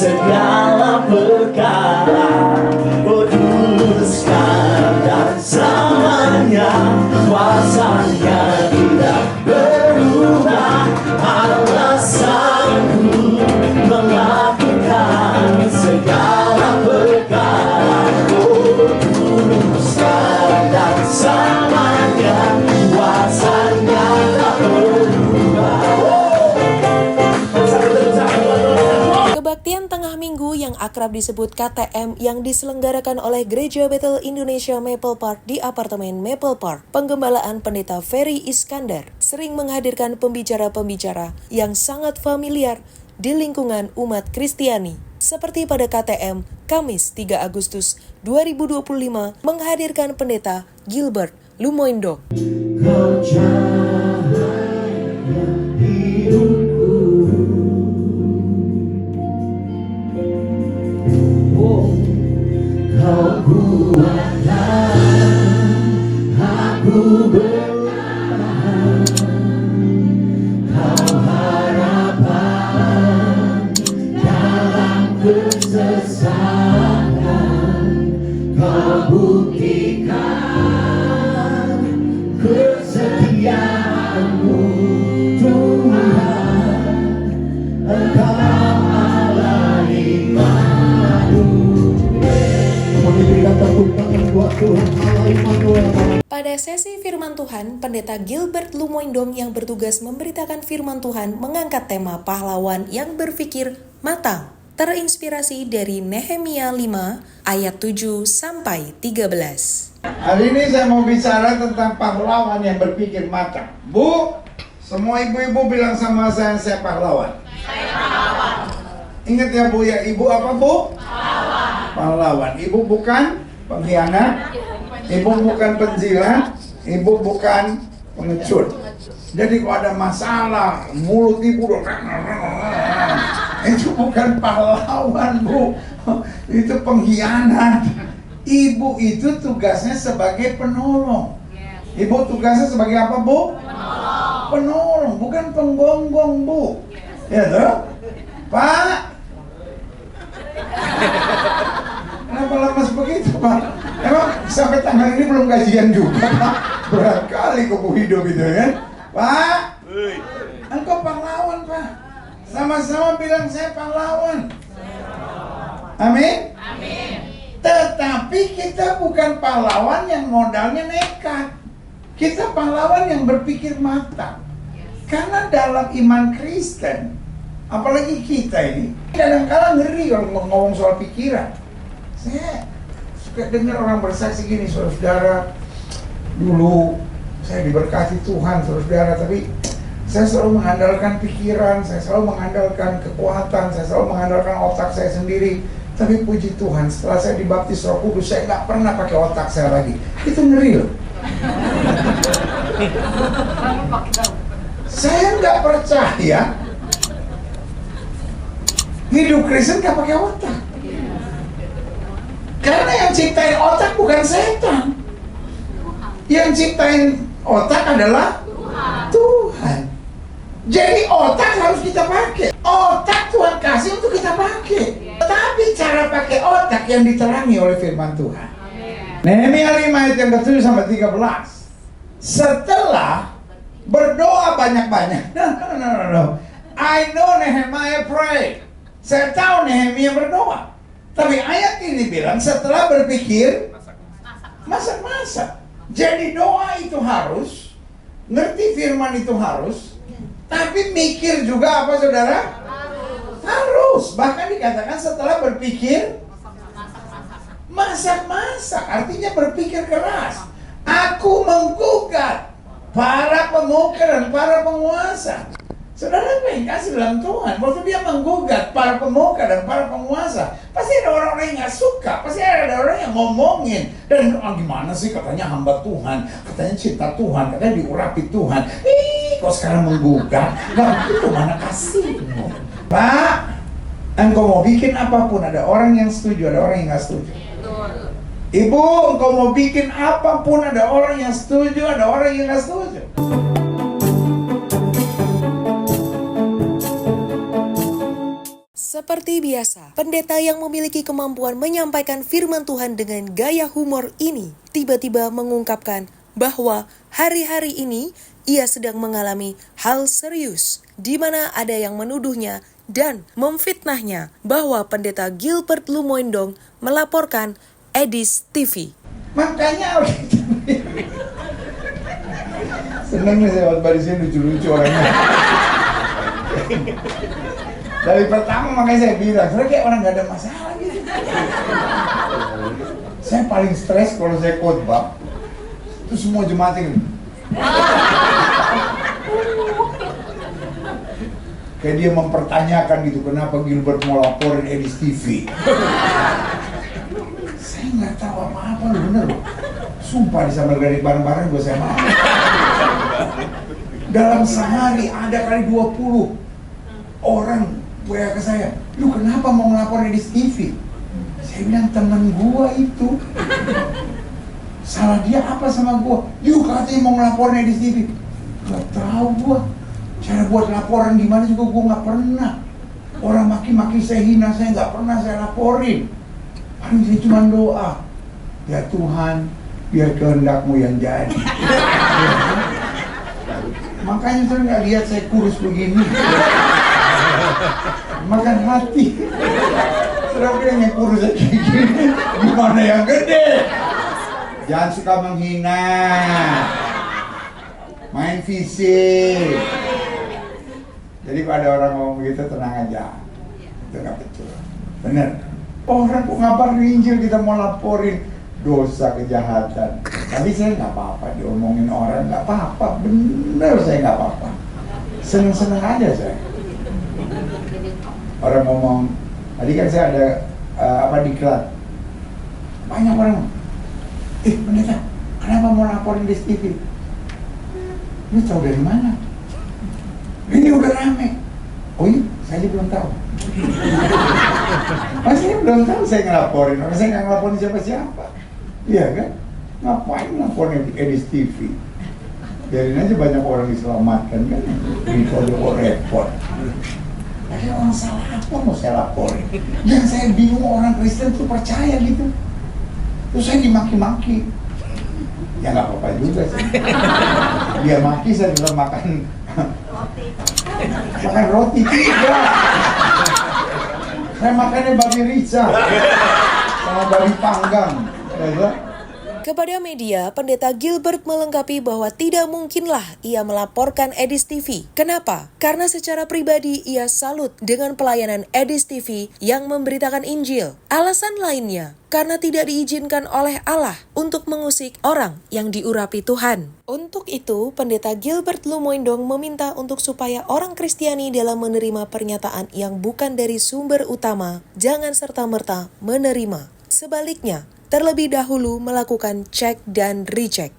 segala perkara. Oh dusta dan selamanya, kuasanya tidak berubah. Alasanku melakukan segala perkara. Oh dusta dan selamanya, kuasanya tak berubah. Kebaktian Tengah Minggu yang akrab disebut KTM yang diselenggarakan oleh Gereja Bethel Indonesia Maple Park di apartemen Maple Park, penggembalaan Pendeta Ferry Iskandar sering menghadirkan pembicara-pembicara yang sangat familiar di lingkungan umat Kristiani. Seperti pada KTM, Kamis 3 Agustus 2025 menghadirkan Pendeta Gilbert Lumoindo. Kau cahaya hidupku. Kau kuatkan aku bertahan. Kau harapan dalam kesesakan. Kau buktikan kesetiaanmu, Tuhan. Engkau Allah Immanuel. Diberikan tepuk tangan buat Tuhan Allah Immanuel. Pada sesi firman Tuhan, Pendeta Gilbert Lumoindong yang bertugas memberitakan firman Tuhan mengangkat tema pahlawan yang berpikir matang, terinspirasi dari Nehemia 5 ayat 7 sampai 13. Hari ini saya mau bicara tentang pahlawan yang berpikir matang. Bu, semua ibu-ibu bilang sama saya pahlawan. Saya pahlawan. Ingat ya Bu ya, ibu apa Bu? Pahlawan. Ibu bukan pengkhianat, ibu bukan penjilat, ibu bukan pengecut. Jadi kalau ada masalah, mulut ibu itu bukan pahlawan Bu, itu pengkhianat. Ibu itu tugasnya sebagai penolong. Ibu tugasnya sebagai apa Bu? Penolong, bukan penggonggong Bu. Ya toh? Pak, kenapa lemas begitu Pak? Emang sampai tanggal ini belum gajian juga Pak? Berat kali kubu hidup itu kan? Pak, engkau pahlawan Pak. Sama-sama bilang saya pahlawan. Amin? Amin. Tetapi kita bukan pahlawan yang modalnya nekat. Kita pahlawan yang berpikir matang. Karena dalam iman Kristen, apalagi kita ini, kadang-kadang ngeri kalau ngomong soal pikiran. Saya suka dengar orang bersaksi gini, saudara, dulu saya diberkati Tuhan, saudara, tapi saya selalu mengandalkan pikiran, saya selalu mengandalkan kekuatan, saya selalu mengandalkan otak saya sendiri. Tapi puji Tuhan, setelah saya dibaptis Roh Kudus, saya nggak pernah pakai otak saya lagi. Itu ngeri loh. Saya nggak percaya hidup Kristen nggak pakai otak. Karena yang ciptain otak bukan setan. Yang ciptain otak adalah Tuhan. Jadi otak harus kita pakai. Otak Tuhan kasih untuk kita pakai. Tapi cara pakai otak yang diterangi oleh firman Tuhan. Nehemia 5 ayat yang ke-7 sampai 13. Setelah berdoa banyak-banyak. No. I know Nehemiah pray. Saya tahu Nehemia berdoa. Tapi ayat ini bilang setelah berpikir masak-masak. Jadi doa itu harus, ngerti firman itu harus, tapi mikir juga apa saudara? Harus. Bahkan dikatakan setelah berpikir masak-masak. Artinya berpikir keras. Aku menggugat para pemuka dan para penguasa. Saudara kasih dalam Tuhan, waktu dia menggugat para pemuka dan para penguasa, pasti ada orang-orang yang nggak suka, pasti ada orang yang ngomongin. Dan gimana sih katanya hamba Tuhan, katanya cinta Tuhan, katanya diurapi Tuhan. Kok sekarang menggugat? Nah itu mana kasihmu? Pak, engkau mau bikin apapun, ada orang yang setuju, ada orang yang nggak setuju. Ibu, engkau mau bikin apapun, ada orang yang setuju, ada orang yang nggak setuju. Seperti biasa, pendeta yang memiliki kemampuan menyampaikan firman Tuhan dengan gaya humor ini tiba-tiba mengungkapkan bahwa hari-hari ini ia sedang mengalami hal serius, di mana ada yang menuduhnya dan memfitnahnya bahwa pendeta Gilbert Lumoindong melaporkan Edis TV. Makanya seneng nih saya waktu di sini lucu-lucu orangnya. Dari pertama makanya saya bilang, saya kayak orang gak ada masalah gitu. Saya paling stres kalau saya khotbah, itu semua jemaat ini. Kayak dia mempertanyakan gitu, kenapa Gilbert mau laporin Edis TV. Saya nggak tahu apa-apa loh, bener loh. Sumpah di Sambal Gari bareng-bareng gue saya mau. Dalam sehari ada kali 20 orang WA ke saya, lu kenapa mau ngelaporin Edis TV? Saya bilang temen gua itu. Salah dia apa sama gua? Yuk katanya mau ngelaporin Edis TV. Gak tahu gua. Cara buat laporan gimana juga gua nggak pernah. Orang maki-maki saya hina, saya nggak pernah saya laporin. Paling saya cuma doa, ya Tuhan, biar kehendakmu yang jadi. Makanya saya nggak lihat saya kurus begini. Makan hati. Sudah bilang yang kurus kayak gini, gimana yang gede? Jangan suka menghina, main fisik. Jadi kalau ada orang ngomong begitu tenang aja, itu nggak betul. Bener. Orang kok ngabar di Injil kita mau laporin dosa kejahatan. Tapi saya nggak apa-apa diomongin orang, nggak apa-apa. Bener saya nggak apa-apa. Seneng-seneng aja saya. Orang ngomong, tadi kan saya ada diklat. Banyak orang, pendeta, kenapa mau laporin di TV? Lu tahu dari mana? Ini udah rame. Oh iya, saya belum tahu. Masih belum tahu saya ngelaporin. Saya nggak ngelaporin siapa-siapa. Iya kan? Ngapain ngelaporin Edis TV? Biarin aja banyak orang diselamatkan kan? Ini kalau repot. Ada orang salah apa mau saya laporin? Yang saya bingung orang Kristen tuh percaya gitu. Terus saya dimaki-maki. Ya nggak apa-apa juga sih. Dia maki, saya juga makan roti tidak. Saya makannya babi rica sama babi panggang. Kepada media, pendeta Gilbert melengkapi bahwa tidak mungkinlah ia melaporkan Edis TV. Kenapa? Karena secara pribadi ia salut dengan pelayanan Edis TV yang memberitakan Injil. Alasan lainnya, karena tidak diizinkan oleh Allah untuk mengusik orang yang diurapi Tuhan. Untuk itu, pendeta Gilbert Lumoindong meminta untuk supaya orang Kristiani dalam menerima pernyataan yang bukan dari sumber utama, jangan serta-merta menerima. Sebaliknya, terlebih dahulu melakukan cek dan recheck.